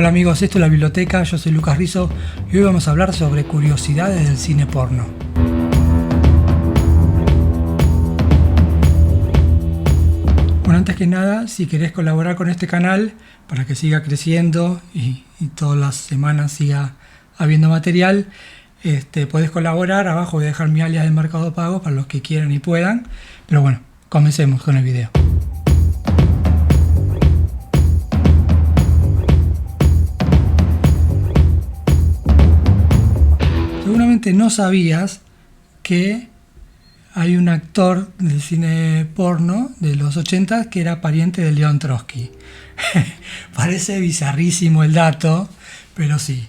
Hola amigos, esto es La Biblioteca, yo soy Lucas Rizzo y hoy vamos a hablar sobre curiosidades del cine porno. Bueno, antes que nada, si querés colaborar con este canal para que siga creciendo y todas las semanas siga habiendo material, podés colaborar. Abajo voy a dejar mi alias de Mercado Pago para los que quieran y puedan. Pero bueno, comencemos con el video. Seguramente no sabías que hay un actor del cine porno de los 80 que era pariente de León Trotsky. Parece bizarrísimo el dato, pero sí.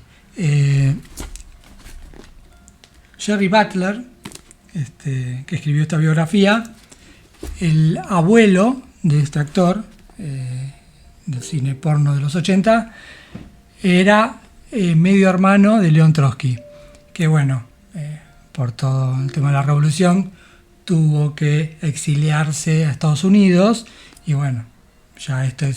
Jerry Butler, que escribió esta biografía, el abuelo de este actor del cine porno de los 80, era medio hermano de León Trotsky, que bueno, por todo el tema de la revolución, tuvo que exiliarse a Estados Unidos y bueno, ya este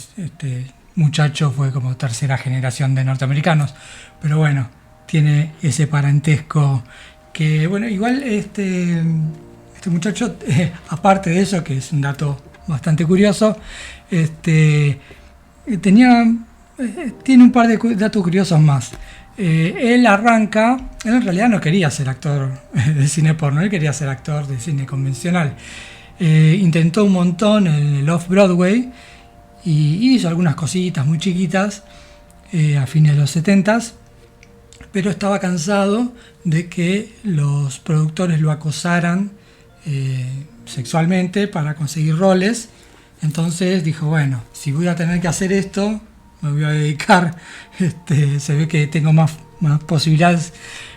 muchacho fue como tercera generación de norteamericanos, pero bueno, tiene ese parentesco que, bueno, igual este muchacho, aparte de eso, que es un dato bastante curioso, tiene un par de datos curiosos más. Él en realidad no quería ser actor de cine porno, él quería ser actor de cine convencional. Intentó un montón en el Off-Broadway y hizo algunas cositas muy chiquitas a fines de los 70s, pero estaba cansado de que los productores lo acosaran sexualmente para conseguir roles. Entonces dijo, bueno, si voy a tener que hacer esto, me voy a dedicar, se ve que tengo más posibilidades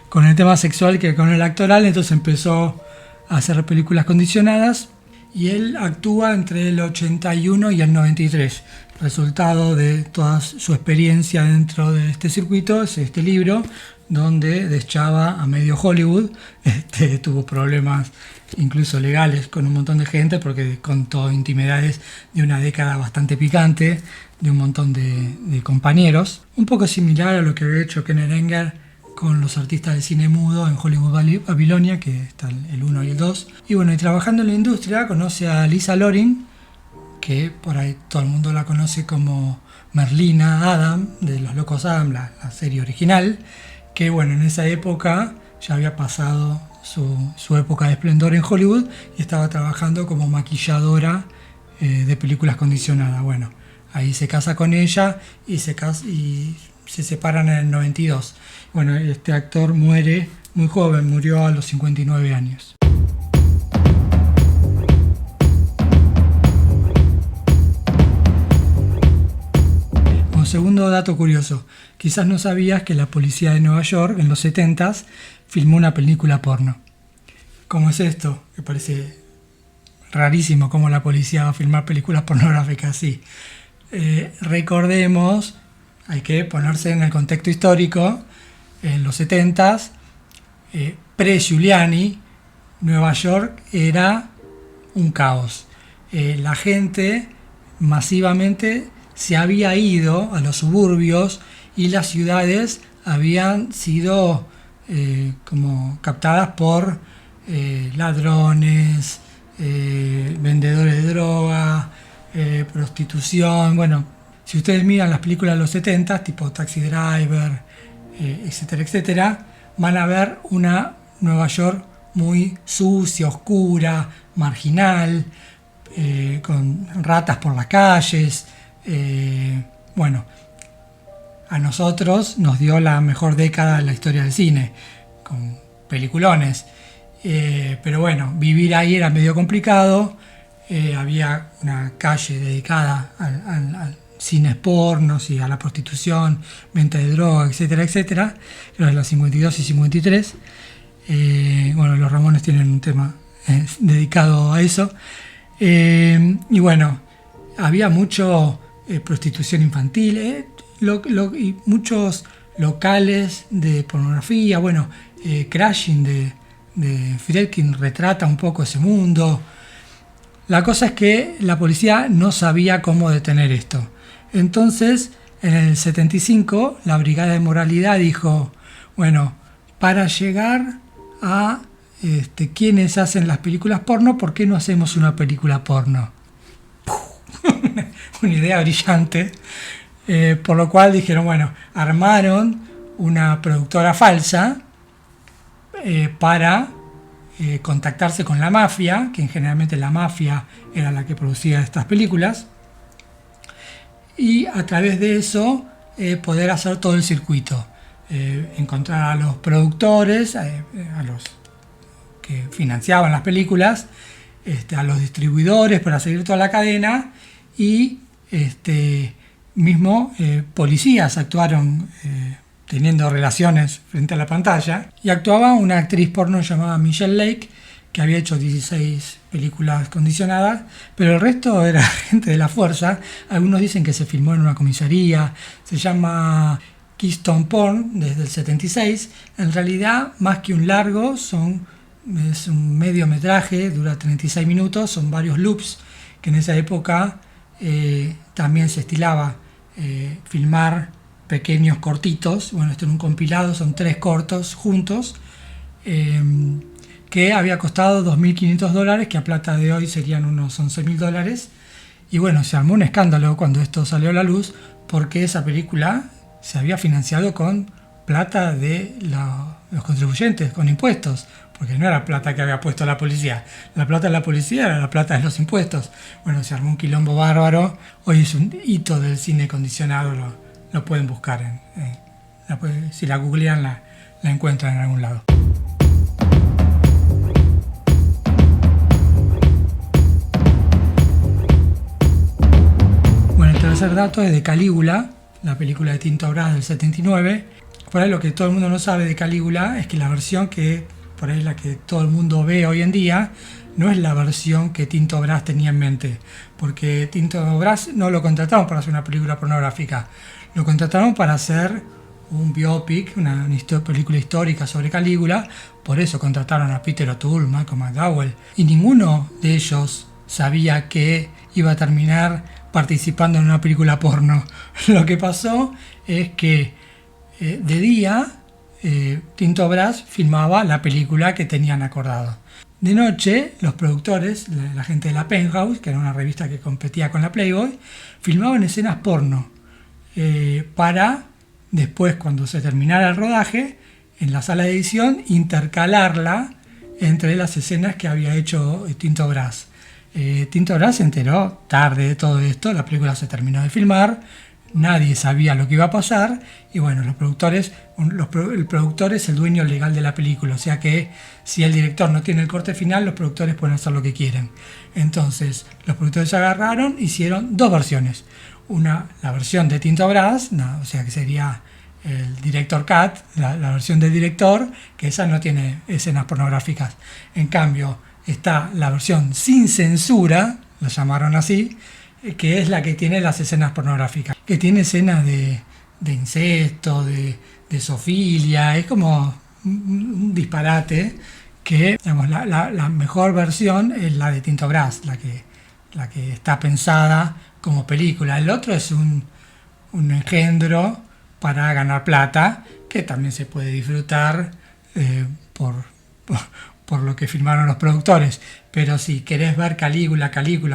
con el tema sexual que con el actoral. Entonces empezó a hacer películas condicionadas y él actúa entre el 81 y el 93. Resultado de toda su experiencia dentro de este circuito es este libro donde deschaba a medio Hollywood. Tuvo problemas incluso legales con un montón de gente porque contó intimidades de una década bastante picante de un montón de compañeros, un poco similar a lo que había hecho Ken Berenger con los artistas de cine mudo en Hollywood Babilonia, que está el 1 y el 2. Y bueno, y trabajando en la industria conoce a Lisa Loring, que por ahí todo el mundo la conoce como Merlina Adam de Los Locos Adam, la serie original, que bueno, en esa época ya había pasado su época de esplendor en Hollywood y estaba trabajando como maquilladora de películas condicionadas. Bueno, ahí se casa con ella y se separan en el 92. Bueno, este actor muere muy joven, murió a los 59 años. Como segundo dato curioso, quizás no sabías que la policía de Nueva York en los 70s filmó una película porno. ¿Cómo es esto? Me parece rarísimo cómo la policía va a filmar películas pornográficas así. Recordemos, hay que ponerse en el contexto histórico. En los 70s, pre-Giuliani, Nueva York era un caos. La gente masivamente se había ido a los suburbios y las ciudades habían sido como captadas por ladrones, vendedores de droga, prostitución. Bueno, si ustedes miran las películas de los 70, tipo Taxi Driver, etcétera, etcétera, van a ver una Nueva York muy sucia, oscura, marginal, con ratas por las calles. Bueno, a nosotros nos dio la mejor década de la historia del cine, con peliculones. Pero bueno, vivir ahí era medio complicado. Había una calle dedicada al cines pornos y a la prostitución, venta de droga, etcétera, etcétera. Era las 52 y 53. Bueno, los Ramones tienen un tema dedicado a eso. Y bueno, había mucho prostitución infantil y muchos locales de pornografía. Bueno, Crashing de Friedkin retrata un poco ese mundo. La cosa es que la policía no sabía cómo detener esto. Entonces En el 75, la Brigada de Moralidad dijo, bueno, para llegar a quienes hacen las películas porno, ¿por qué no hacemos una película porno? Una idea brillante. Por lo cual dijeron, bueno, armaron una productora falsa para contactarse con la mafia, que generalmente la mafia era la que producía estas películas, y a través de eso poder hacer todo el circuito, encontrar a los productores, a los que financiaban las películas, a los distribuidores para seguir toda la cadena, y mismo policías actuaron teniendo relaciones frente a la pantalla, y actuaba una actriz porno llamada Michelle Lake, que había hecho 16 películas condicionadas, pero el resto era gente de la fuerza. Algunos dicen que se filmó en una comisaría, se llama Keystone Porn, desde el 76. En realidad, más que un largo, es un mediometraje, dura 36 minutos, son varios loops, que en esa época también se estilaba filmar pequeños cortitos. Bueno, esto en un compilado, son 3 cortos juntos, que había costado $2.500, que a plata de hoy serían unos $11.000. Y bueno, se armó un escándalo cuando esto salió a la luz, porque esa película se había financiado con plata de los contribuyentes, con impuestos, porque no era plata que había puesto la policía. La plata de la policía era la plata de los impuestos. Bueno, se armó un quilombo bárbaro. Hoy es un hito del cine condicionado, lo pueden buscar. Si la googlean, la encuentran en algún lado. Bueno, el tercer dato es de Calígula, la película de Tinto Brass del 79. Por ahí lo que todo el mundo no sabe de Calígula es que la versión que, por ahí la que todo el mundo ve hoy en día, no es la versión que Tinto Brass tenía en mente. Porque Tinto Brass no lo contrataron para hacer una película pornográfica. Lo contrataron para hacer un biopic, una película histórica sobre Calígula. Por eso contrataron a Peter O'Toole, Malcolm McDowell. Y ninguno de ellos sabía que iba a terminar participando en una película porno. Lo que pasó es que de día Tinto Brass filmaba la película que tenían acordado. De noche, los productores, la gente de la Penthouse, que era una revista que competía con la Playboy, filmaban escenas porno para después, cuando se terminara el rodaje, en la sala de edición, intercalarla entre las escenas que había hecho Tinto Brass. Tinto Brass se enteró tarde de todo esto, la película se terminó de filmar, nadie sabía lo que iba a pasar, y bueno, el productor es el dueño legal de la película, o sea que si el director no tiene el corte final, los productores pueden hacer lo que quieren. Entonces, los productores se agarraron, hicieron 2 versiones. La versión de Tinto Brass, o sea que sería el director cut, la versión del director, que esa no tiene escenas pornográficas. En cambio, está la versión sin censura, la llamaron así, que es la que tiene las escenas pornográficas, que tiene escenas de incesto, de zoofilia. Es como un disparate, que digamos, la mejor versión es la de Tinto Brass, la que está pensada como película. El otro es un engendro para ganar plata, que también se puede disfrutar por lo que filmaron los productores. Pero si querés ver Calígula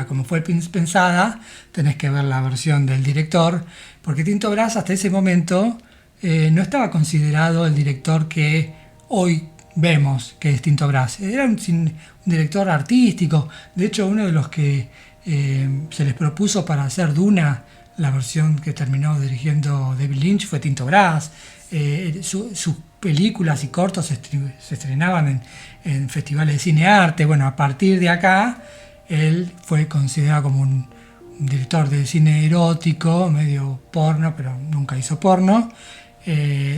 como fue pensada, tenés que ver la versión del director, porque Tinto Brass hasta ese momento no estaba considerado el director que hoy vemos que es Tinto Brass. Era un director artístico. De hecho, uno de los que se les propuso para hacer Duna, la versión que terminó dirigiendo David Lynch, fue Tinto Brass. Sus películas y cortos se estrenaban en festivales de cine-arte. Bueno, a partir de acá, él fue considerado como un director de cine erótico, medio porno, pero nunca hizo porno.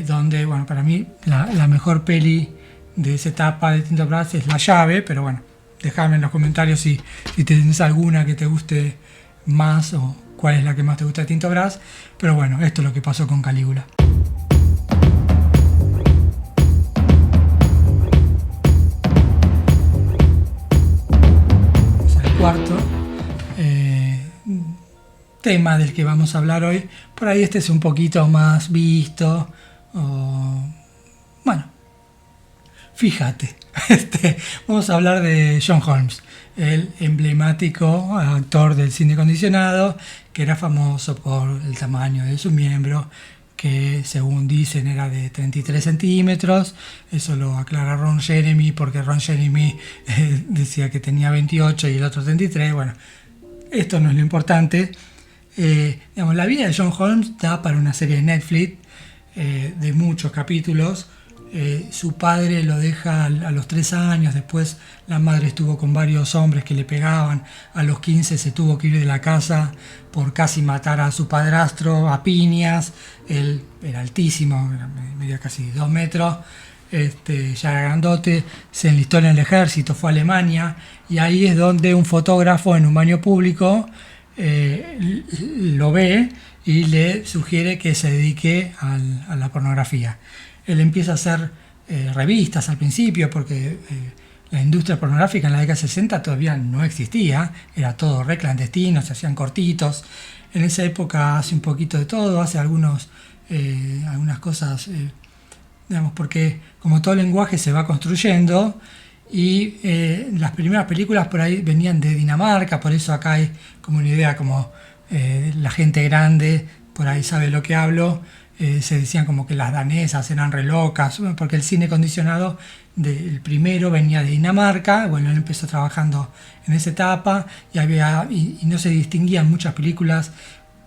Donde, bueno, para mí la mejor peli de esa etapa de Tinto Brass es La Llave, pero bueno, déjame en los comentarios si tenés alguna que te guste más o cuál es la que más te gusta de Tinto Brass. Pero bueno, esto es lo que pasó con Calígula. Cuarto, tema del que vamos a hablar hoy, por ahí este es un poquito más visto, o bueno, fíjate, vamos a hablar de John Holmes, el emblemático actor del cine condicionado, que era famoso por el tamaño de su miembro, que según dicen era de 33 centímetros. Eso lo aclara Ron Jeremy, porque Ron Jeremy decía que tenía 28 y el otro 33. Bueno, esto no es lo importante. Digamos, la vida de John Holmes da para una serie de Netflix de muchos capítulos. Su padre lo deja a los 3 años, después la madre estuvo con varios hombres que le pegaban, a los 15 se tuvo que ir de la casa por casi matar a su padrastro a piñas. Él era altísimo, medía casi 2 metros, ya era grandote, se enlistó en el ejército, fue a Alemania, y ahí es donde un fotógrafo en un baño público lo ve y le sugiere que se dedique a la pornografía. Él empieza a hacer revistas al principio, porque la industria pornográfica en la década de 60 todavía no existía, era todo re clandestino, se hacían cortitos. En esa época hace un poquito de todo, hace algunas cosas, digamos, porque como todo lenguaje se va construyendo, y las primeras películas por ahí venían de Dinamarca, por eso acá hay como una idea, como la gente grande por ahí sabe lo que hablo. Se decían como que las danesas eran re locas, porque el cine condicionado del primero venía de Dinamarca. Bueno, él empezó trabajando en esa etapa, y no se distinguían muchas películas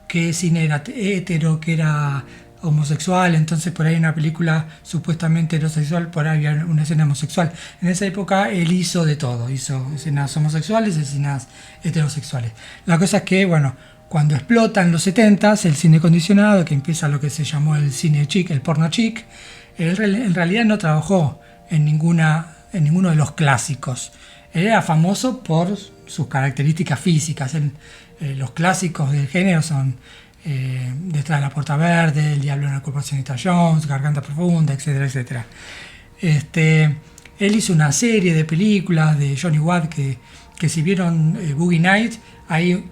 qué cine era hetero, que era homosexual. Entonces por ahí una película supuestamente heterosexual, por ahí había una escena homosexual. En esa época él hizo de todo, hizo escenas homosexuales, escenas heterosexuales. La cosa es que, bueno, cuando explota en los 70s el cine condicionado, que empieza lo que se llamó el cine chic, el porno chic, él en realidad no trabajó en ninguno de los clásicos. Él era famoso por sus características físicas. Los clásicos del género son Detrás de la Puerta Verde, El Diablo en el Cuerpo de Señorita Jones, Garganta Profunda, etcétera, etcétera. Él hizo una serie de películas de Johnny Watt que si vieron Boogie Night, ahí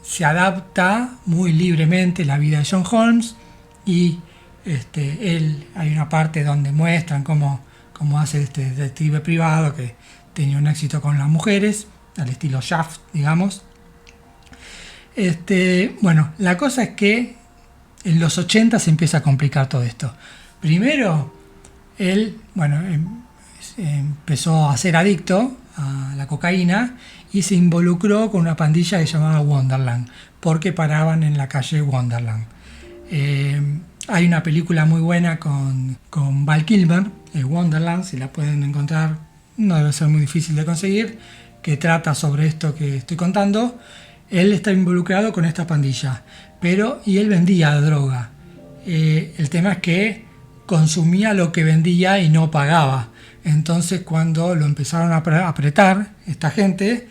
se adapta muy libremente la vida de John Holmes, y hay una parte donde muestran cómo hace este detective privado que tenía un éxito con las mujeres, al estilo Shaft, digamos. Bueno, la cosa es que en los 80 se empieza a complicar todo esto. Primero, él, bueno, empezó a ser adicto a la cocaína y se involucró con una pandilla que se llamaba Wonderland, porque paraban en la calle Wonderland. Hay una película muy buena con Val Kilmer, Wonderland, si la pueden encontrar, no debe ser muy difícil de conseguir, que trata sobre esto que estoy contando. Él está involucrado con esta pandilla, y él vendía droga. El tema es que consumía lo que vendía y no pagaba. Entonces, cuando lo empezaron a apretar esta gente,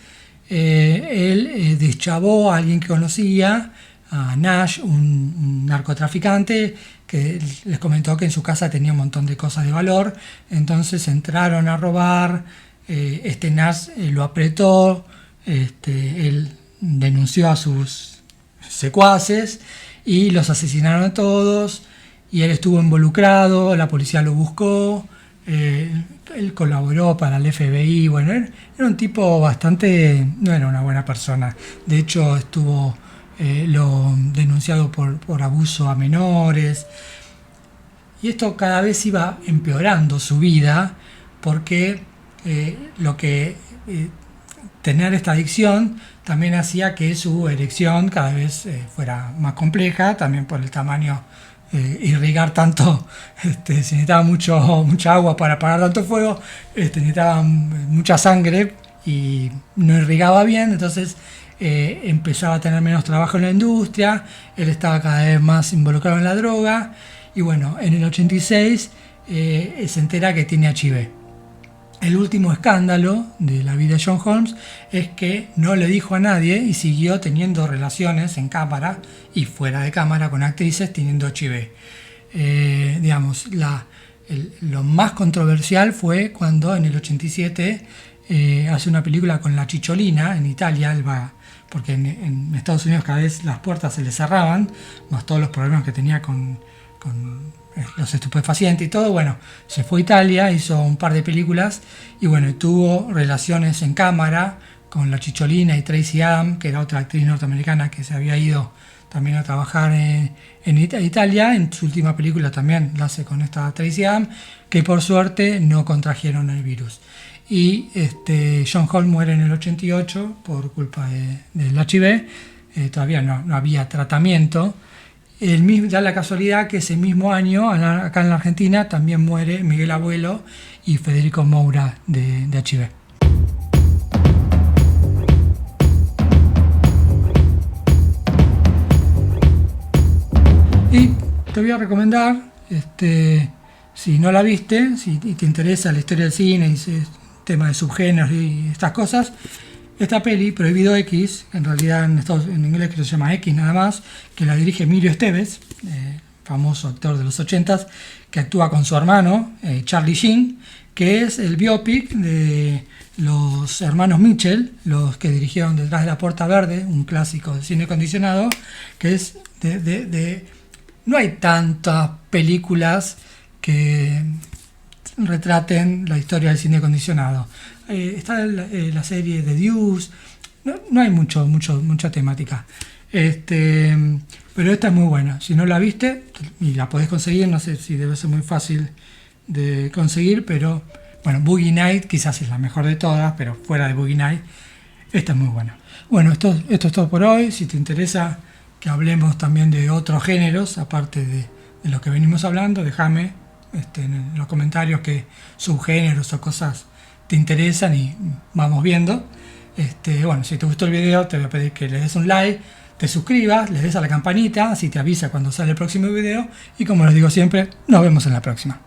él deschavó a alguien que conocía, a Nash, un narcotraficante, que les comentó que en su casa tenía un montón de cosas de valor. Entonces entraron a robar. Nash lo apretó, él denunció a sus secuaces y los asesinaron a todos, y él estuvo involucrado, la policía lo buscó. Él colaboró para el FBI. Bueno, él era un tipo bastante, no era una buena persona. De hecho, estuvo lo denunciado por abuso a menores. Y esto cada vez iba empeorando su vida, porque tener esta adicción también hacía que su erección cada vez fuera más compleja, también por el tamaño. Irrigar tanto, se necesitaba mucha agua para apagar tanto fuego, necesitaba mucha sangre y no irrigaba bien. Entonces empezaba a tener menos trabajo en la industria, él estaba cada vez más involucrado en la droga, y bueno, en el 86 se entera que tiene HIV. El último escándalo de la vida de John Holmes es que no le dijo a nadie y siguió teniendo relaciones en cámara y fuera de cámara con actrices teniendo HIV. Lo más controversial fue cuando en el 87 hace una película con La Chicholina en Italia. Él va porque en Estados Unidos cada vez las puertas se le cerraban, más todos los problemas que tenía con los estupefacientes y todo. Bueno, se fue a Italia, hizo un par de películas y bueno, tuvo relaciones en cámara con la Chicholina y Tracy Adams, que era otra actriz norteamericana que se había ido también a trabajar en Italia. En su última película también la hace con esta Tracy Adams, que por suerte no contrajeron el virus. Y John Hall muere en el 88 por culpa del HIV. Todavía no había tratamiento. Da la casualidad que ese mismo año, acá en la Argentina, también muere Miguel Abuelo y Federico Moura de HIV. Y te voy a recomendar, si no la viste, si te interesa la historia del cine y el tema de subgéneros y estas cosas, esta peli, Prohibido X, en realidad en inglés que se llama X nada más, que la dirige Emilio Esteves, famoso actor de los 80s, que actúa con su hermano, Charlie Sheen, que es el biopic de los hermanos Mitchell, los que dirigieron Detrás de la Puerta Verde, un clásico de cine acondicionado, que es no hay tantas películas que retraten la historia del cine acondicionado. Está la serie The Deuce, no hay mucha temática. Pero esta es muy buena. Si no la viste y la podés conseguir, no sé si debe ser muy fácil de conseguir, pero bueno, Boogie Night quizás es la mejor de todas, pero fuera de Boogie Night, esta es muy buena. Bueno, esto es todo por hoy. Si te interesa que hablemos también de otros géneros, aparte de lo que venimos hablando, déjame en los comentarios qué subgéneros o cosas te interesan y vamos viendo. Bueno, si te gustó el video, te voy a pedir que le des un like, te suscribas, le des a la campanita, así te avisa cuando sale el próximo video. Y como les digo siempre, nos vemos en la próxima.